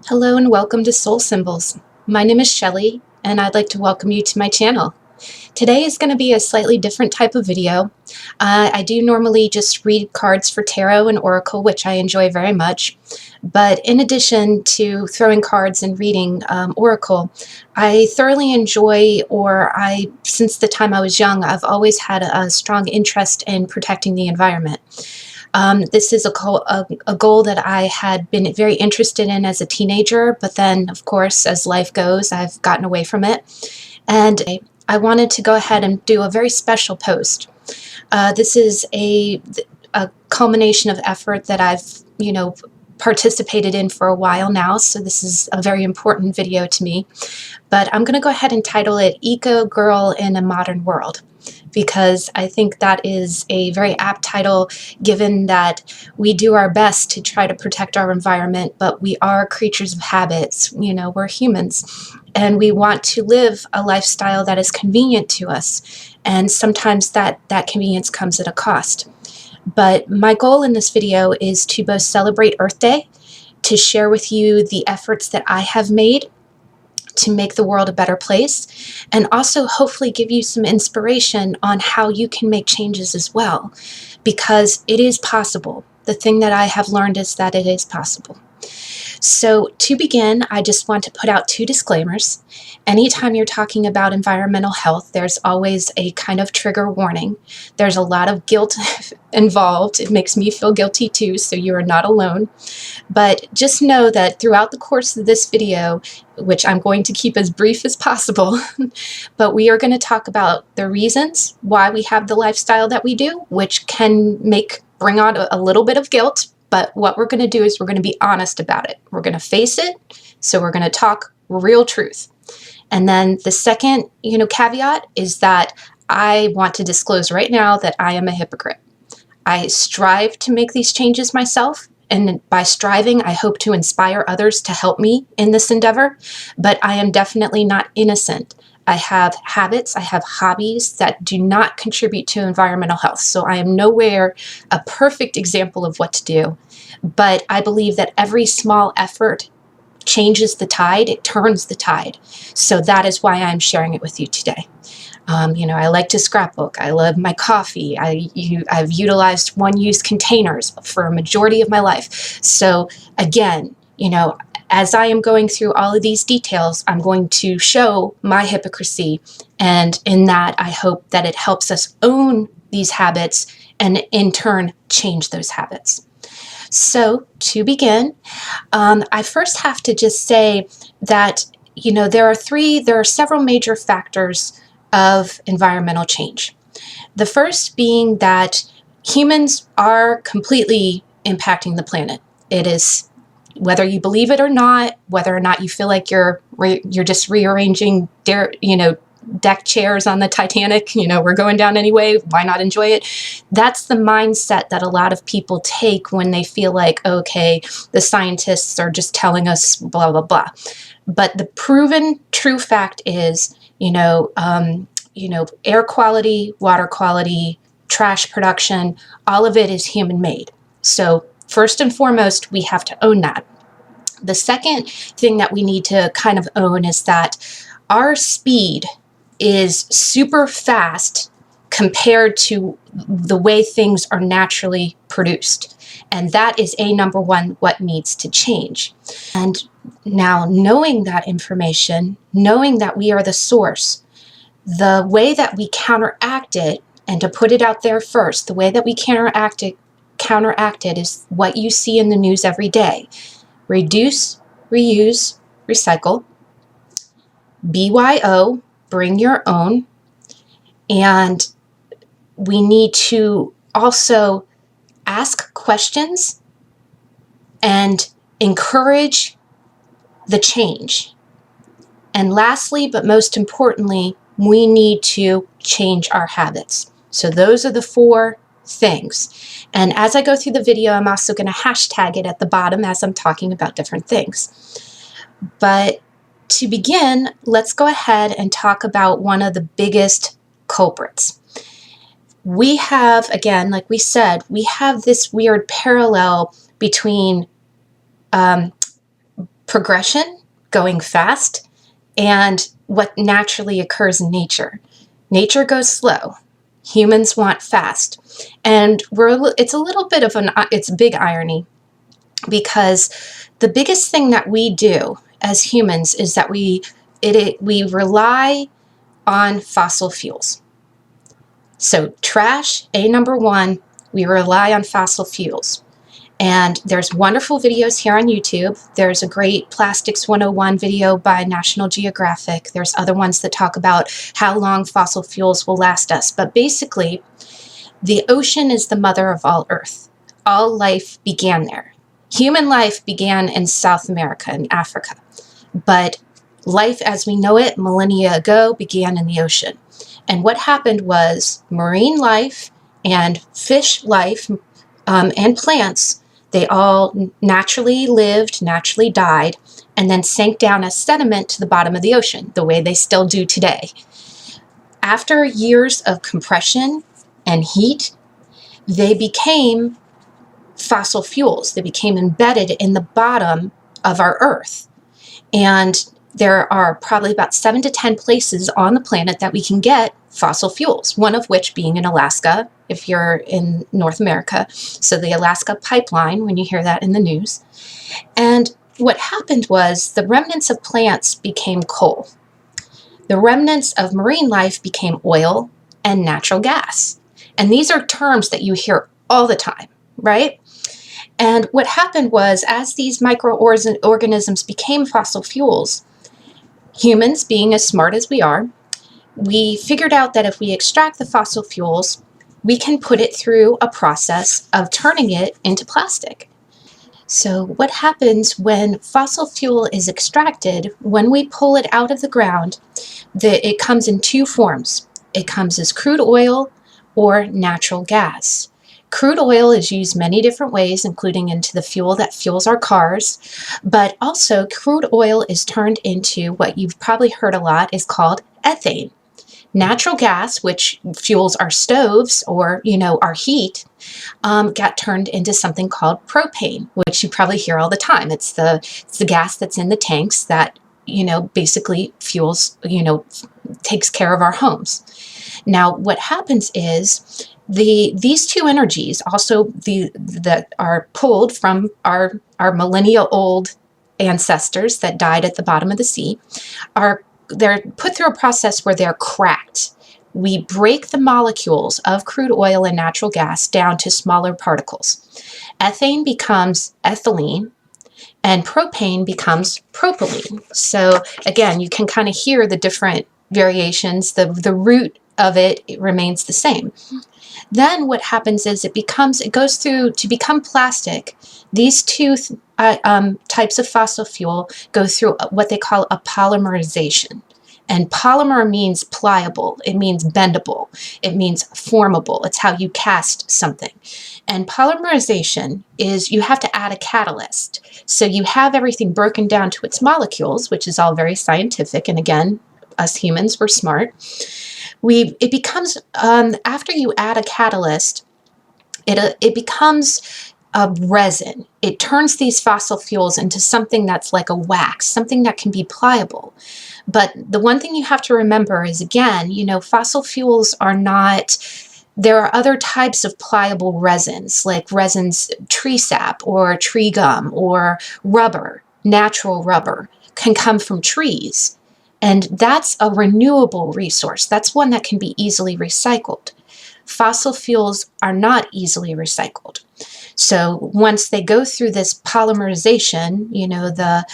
Hello and welcome to Soul Symbols. My name is Shelly and I'd like to welcome you to my channel. Today is going to be a slightly different type of video. I do normally just read cards for tarot and oracle, which I enjoy very much. But in addition to throwing cards and reading oracle, I thoroughly enjoy, since the time I was young, I've always had a strong interest in protecting the environment. This is a goal that I had been very interested in as a teenager, but then, of course, as life goes, I've gotten away from it. And I wanted to go ahead and do a very special post. This is a culmination of effort that I've, participated in for a while now, so this is a very important video to me. But I'm going to go ahead and title it Eco Girl in a Modern World, because I think that is a very apt title, given that we do our best to try to protect our environment, but we are creatures of habits. We're humans, and we want to live a lifestyle that is convenient to us, and sometimes that convenience comes at a cost. But my goal in this video is to both celebrate Earth Day, to share with you the efforts that I have made to make the world a better place, and also hopefully give you some inspiration on how you can make changes as well, because it is possible. The thing that I have learned is that it is possible. So to begin, I just want to put out two disclaimers. Anytime you're talking about environmental health, there's always a kind of trigger warning. There's a lot of guilt involved. It makes me feel guilty too, so you are not alone. But just know that throughout the course of this video, which I'm going to keep as brief as possible, but we are going to talk about the reasons why we have the lifestyle that we do, which can bring on a little bit of guilt. But what we're going to do is we're going to be honest about it. We're going to face it. So we're going to talk real truth. And then the second, caveat is that I want to disclose right now that I am a hypocrite. I strive to make these changes myself. And by striving, I hope to inspire others to help me in this endeavor. But I am definitely not innocent. I have habits, I have hobbies that do not contribute to environmental health. So I am nowhere a perfect example of what to do. But I believe that every small effort changes the tide, it turns the tide. So that is why I'm sharing it with you today. I like to scrapbook. I love my coffee. I've utilized one-use containers for a majority of my life. So again, as I am going through all of these details, I'm going to show my hypocrisy. And in that, I hope that it helps us own these habits and in turn change those habits. So to begin, I first have to just say that, there are several major factors of environmental change. The first being that humans are completely impacting the planet. It is, whether you believe it or not, whether or not you feel like you're just rearranging deck chairs on the Titanic, we're going down anyway, why not enjoy it? That's the mindset that a lot of people take when they feel like, okay, the scientists are just telling us blah, blah, blah. But the proven true fact is, air quality, water quality, trash production, all of it is human made. So first and foremost, we have to own that. The second thing that we need to kind of own is that our speed is super fast compared to the way things are naturally produced. And that is number one, what needs to change. And now, knowing that information, knowing that we are the source, the way that we counteract it, and to put it out there first, the way that we counteract it is what you see in the news every day. Reduce, reuse, recycle. BYO, bring your own. And we need to also ask questions and encourage the change. And lastly, but most importantly, we need to change our habits. So those are the four things. And as I go through the video, I'm also going to hashtag it at the bottom as I'm talking about different things. But to begin, let's go ahead and talk about one of the biggest culprits. We have, again, like we said, we have this weird parallel between progression, going fast, and what naturally occurs in nature. Nature goes slow. Humans want fast. And it's a little bit of it's a big irony, because the biggest thing that we do as humans is that we rely on fossil fuels. So trash, number one, we rely on fossil fuels. And there's wonderful videos here on YouTube. There's a great Plastics 101 video by National Geographic. There's other ones that talk about how long fossil fuels will last us. But basically, the ocean is the mother of all Earth. All life began there. Human life began in South America and Africa. But life as we know it millennia ago began in the ocean. And what happened was marine life and fish life and plants, they all naturally lived, naturally died, and then sank down as sediment to the bottom of the ocean, the way they still do today. After years of compression and heat, they became fossil fuels. They became embedded in the bottom of our Earth. And there are probably about 7 to 10 places on the planet that we can get fossil fuels, one of which being in Alaska, if you're in North America. So the Alaska pipeline, when you hear that in the news. And what happened was the remnants of plants became coal. The remnants of marine life became oil and natural gas. And these are terms that you hear all the time, right? And what happened was, as these microorganisms became fossil fuels, humans, being as smart as we are, we figured out that if we extract the fossil fuels, we can put it through a process of turning it into plastic. So what happens when fossil fuel is extracted, when we pull it out of the ground, it comes in two forms. It comes as crude oil or natural gas. Crude oil is used many different ways, including into the fuel that fuels our cars, but also crude oil is turned into what you've probably heard a lot is called ethane. Natural gas, which fuels our stoves or, our heat, got turned into something called propane, which you probably hear all the time. It's the gas that's in the tanks that, basically fuels, takes care of our homes. Now, what happens is these two energies, also that are pulled from our millennia-old ancestors that died at the bottom of the sea, they're put through a process where they're cracked. We break the molecules of crude oil and natural gas down to smaller particles. Ethane becomes ethylene, and propane becomes propylene. So again, you can kind of hear the different variations. The root of it remains the same. Then what happens is it goes through to become plastic. These two types of fossil fuel go through what they call a polymerization. And polymer means pliable. It means bendable. It means formable. It's how you cast something. And polymerization is you have to add a catalyst. So you have everything broken down to its molecules, which is all very scientific. And again, us humans, we're smart. It becomes, after you add a catalyst, it becomes a resin. It turns these fossil fuels into something that's like a wax, something that can be pliable. But the one thing you have to remember is, again, fossil fuels are not, there are other types of pliable resins, like resins, tree sap or tree gum or rubber, natural rubber can come from trees. And that's a renewable resource. That's one that can be easily recycled. Fossil fuels are not easily recycled. So once they go through this polymerization, the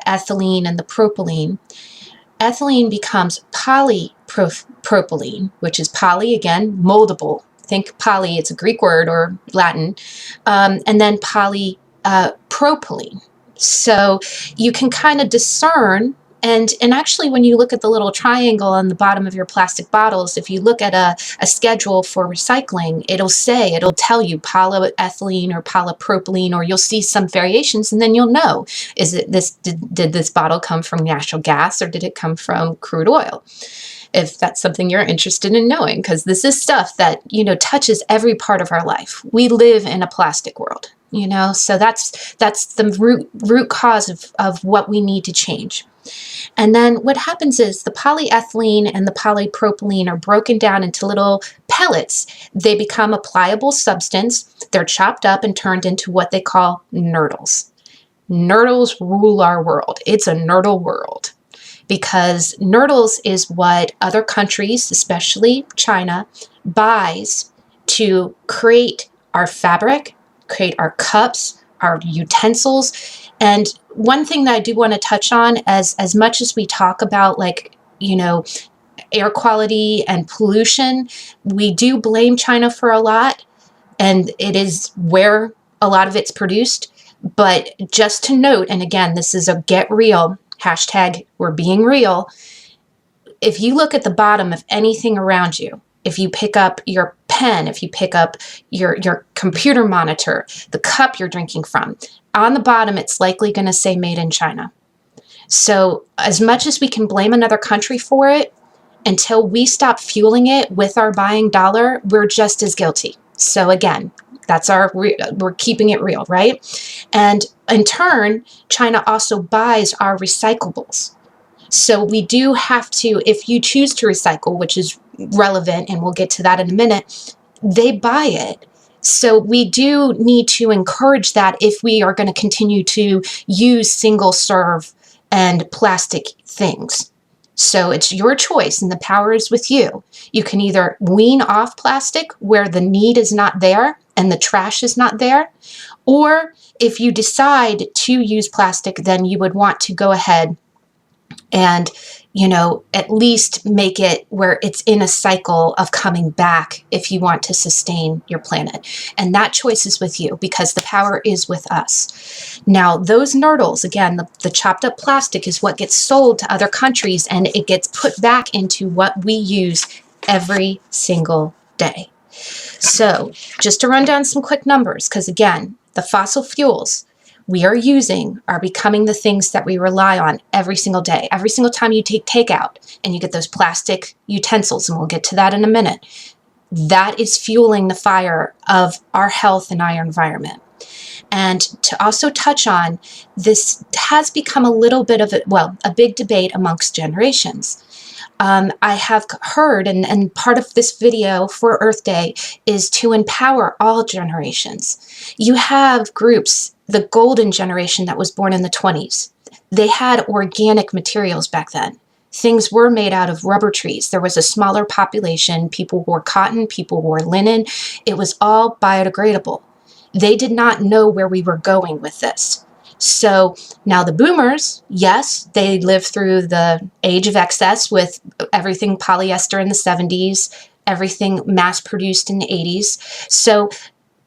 ethylene and the propylene, ethylene becomes polypropylene, which is poly, again, moldable. Think poly, it's a Greek word or Latin, and then polypropylene. So you can kind of discern, and actually when you look at the little triangle on the bottom of your plastic bottles, if you look at a schedule for recycling, it'll tell you polyethylene or polypropylene, or you'll see some variations, and then you'll know, did this bottle come from natural gas or did it come from crude oil? if that's something you're interested in knowing, because this is stuff that, touches every part of our life. We live in a plastic world, so that's the root cause of what we need to change. And then what happens is the polyethylene and the polypropylene are broken down into little pellets. They become a pliable substance. They're chopped up and turned into what they call nurdles. Nurdles rule our world. It's a nurdle world, because nurdles is what other countries, especially China, buys to create our fabric, create our cups, our utensils. And one thing that I do want to touch on, as much as we talk about, like, air quality and pollution, we do blame China for a lot, and it is where a lot of it's produced. But just to note, and again, this is a get real, hashtag we're being real. If you look at the bottom of anything around you, if you pick up your pen, if you pick up your computer monitor, the cup you're drinking from, on the bottom, it's likely going to say made in China. So as much as we can blame another country for it, until we stop fueling it with our buying dollar, we're just as guilty. So again, we're keeping it real, right? And in turn, China also buys our recyclables. So we do have to, if you choose to recycle, which is relevant, and we'll get to that in a minute, they buy it. So we do need to encourage that if we are going to continue to use single serve and plastic things. So it's your choice, and the power is with you. You can either wean off plastic where the need is not there and the trash is not there, or if you decide to use plastic, then you would want to go ahead and, at least make it where it's in a cycle of coming back if you want to sustain your planet. And that choice is with you, because the power is with us. Now, those nurdles, again, the chopped up plastic is what gets sold to other countries, and it gets put back into what we use every single day. So just to run down some quick numbers, because again, the fossil fuels we are using are becoming the things that we rely on every single day. Every single time you take takeout and you get those plastic utensils, and we'll get to that in a minute, that is fueling the fire of our health and our environment. And to also touch on, this has become a little bit of a big debate amongst generations. I have heard, and part of this video for Earth Day is to empower all generations. You have groups, the golden generation that was born in the 20s. They had organic materials back then. Things were made out of rubber trees. There was a smaller population. People wore cotton, people wore linen. It was all biodegradable. They did not know where we were going with this. So now the boomers, yes, they lived through the age of excess with everything polyester in the 70s, everything mass produced in the 80s. So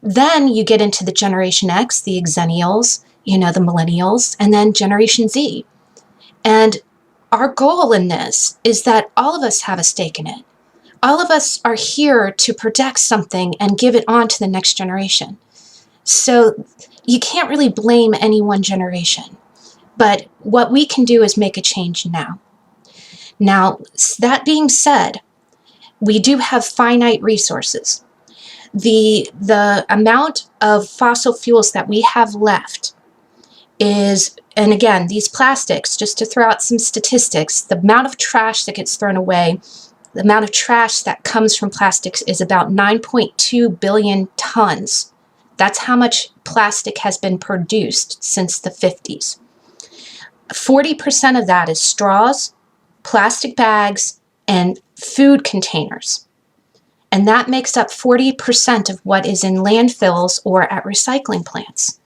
then you get into the Generation X, the Xennials, the millennials, and then Generation Z. And our goal in this is that all of us have a stake in it. All of us are here to protect something and give it on to the next generation. So you can't really blame any one generation, but what we can do is make a change now. Now, that being said, we do have finite resources. The amount of fossil fuels that we have left is, and again, these plastics, just to throw out some statistics, the amount of trash that gets thrown away, the amount of trash that comes from plastics is about 9.2 billion tons. That's how much plastic has been produced since the 50s. 40% of that is straws, plastic bags, and food containers. And that makes up 40% of what is in landfills or at recycling plants.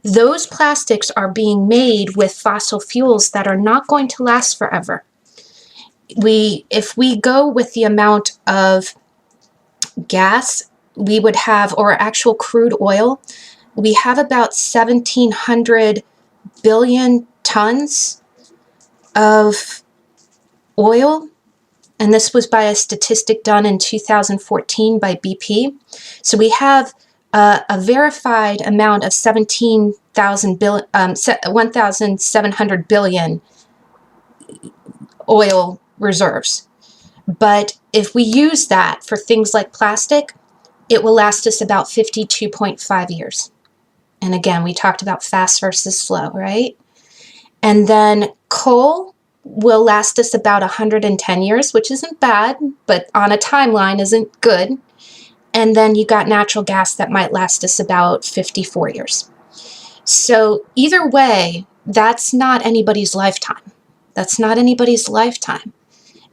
Those plastics are being made with fossil fuels that are not going to last forever. If we go with the amount of gas we would have, or actual crude oil, we have about 1,700 billion tons of oil. And this was by a statistic done in 2014 by BP. So we have a verified amount of 1,700 billion oil reserves. But if we use that for things like plastic, it will last us about 52.5 years. And again, we talked about fast versus slow, right? And then coal will last us about 110 years, which isn't bad, but on a timeline isn't good. And then you got natural gas that might last us about 54 years. So either way, that's not anybody's lifetime. That's not anybody's lifetime.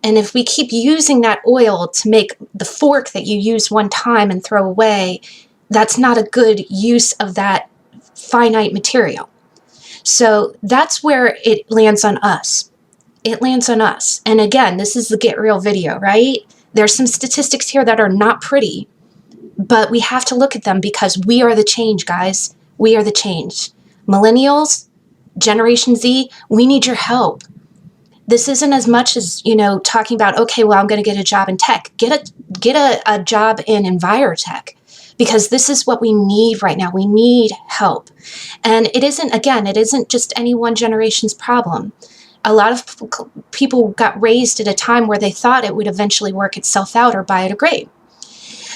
And if we keep using that oil to make the fork that you use one time and throw away, that's not a good use of that finite material. So that's where it lands on us. It lands on us. And again, this is the Get Real video, right? There's some statistics here that are not pretty, but we have to look at them because we are the change, guys. We are the change. Millennials, Generation Z, we need your help. This isn't as much as, talking about, okay, well, I'm going to get a job in tech. Get a job in envirotech, because this is what we need right now. We need help. And it isn't just any one generation's problem. A lot of people got raised at a time where they thought it would eventually work itself out or biodegrade.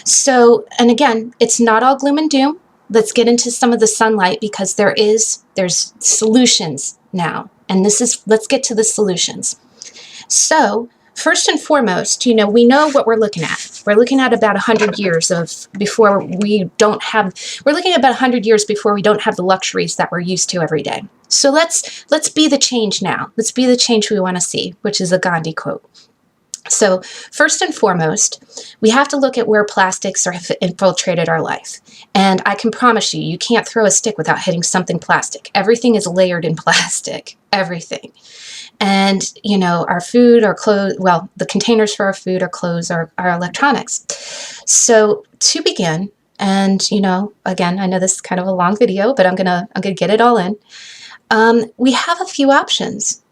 So, and again, it's not all gloom and doom. Let's get into some of the sunlight, because there's solutions now. And let's get to the solutions. So first and foremost, we know what we're looking at. We're looking at about 100 years before we don't have the luxuries that we're used to every day. So let's be the change now. Let's be the change we want to see, which is a Gandhi quote. So first and foremost, we have to look at where plastics have infiltrated our life. And I can promise you, you can't throw a stick without hitting something plastic. Everything is layered in plastic, everything. And, our food, our clothes, well, the containers for our food, our clothes, our electronics. So to begin, and, again, I know this is kind of a long video, but I'm gonna get it all in. We have a few options.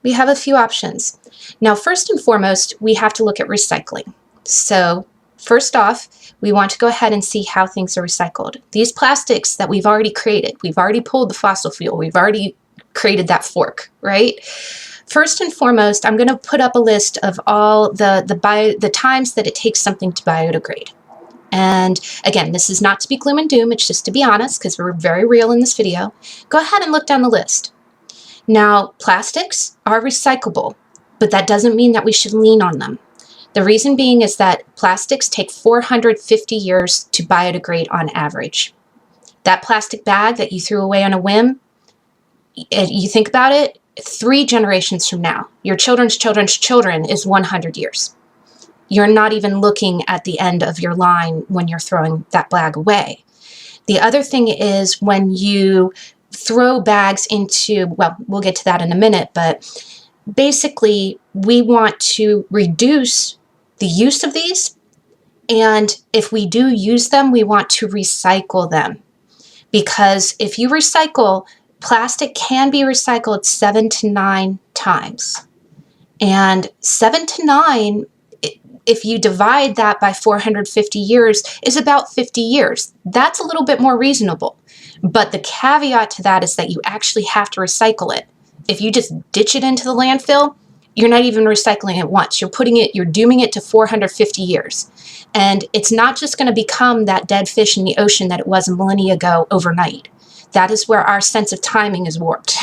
Now, first and foremost, we have to look at recycling. So first off, we want to go ahead and see how things are recycled. These plastics that we've already created, we've already pulled the fossil fuel, we've already created that fork, right? First and foremost, I'm going to put up a list of all the times that it takes something to biodegrade. And again, this is not to be gloom and doom, it's just to be honest, because we're very real in this video. Go ahead and look down the list. Now, plastics are recyclable, but that doesn't mean that we should lean on them. The reason being is that plastics take 450 years to biodegrade on average. That plastic bag that you threw away on a whim, you think about it, 3 generations from now, your children's children's children is 100 years. You're not even looking at the end of your line when you're throwing that bag away. The other thing is when you throw bags into, well, we'll get to that in a minute, but basically we want to reduce the use of these. And if we do use them, we want to recycle them. Because if you recycle, plastic can be recycled 7 to 9 times. And 7 to 9, if you divide that by 450 years, is about 50 years. That's a little bit more reasonable. But the caveat to that is that you actually have to recycle it. If you just ditch it into the landfill, you're not even recycling it once. You're dooming it to 450 years. And it's not just going to become that dead fish in the ocean that it was a millennia ago overnight. That is where our sense of timing is warped.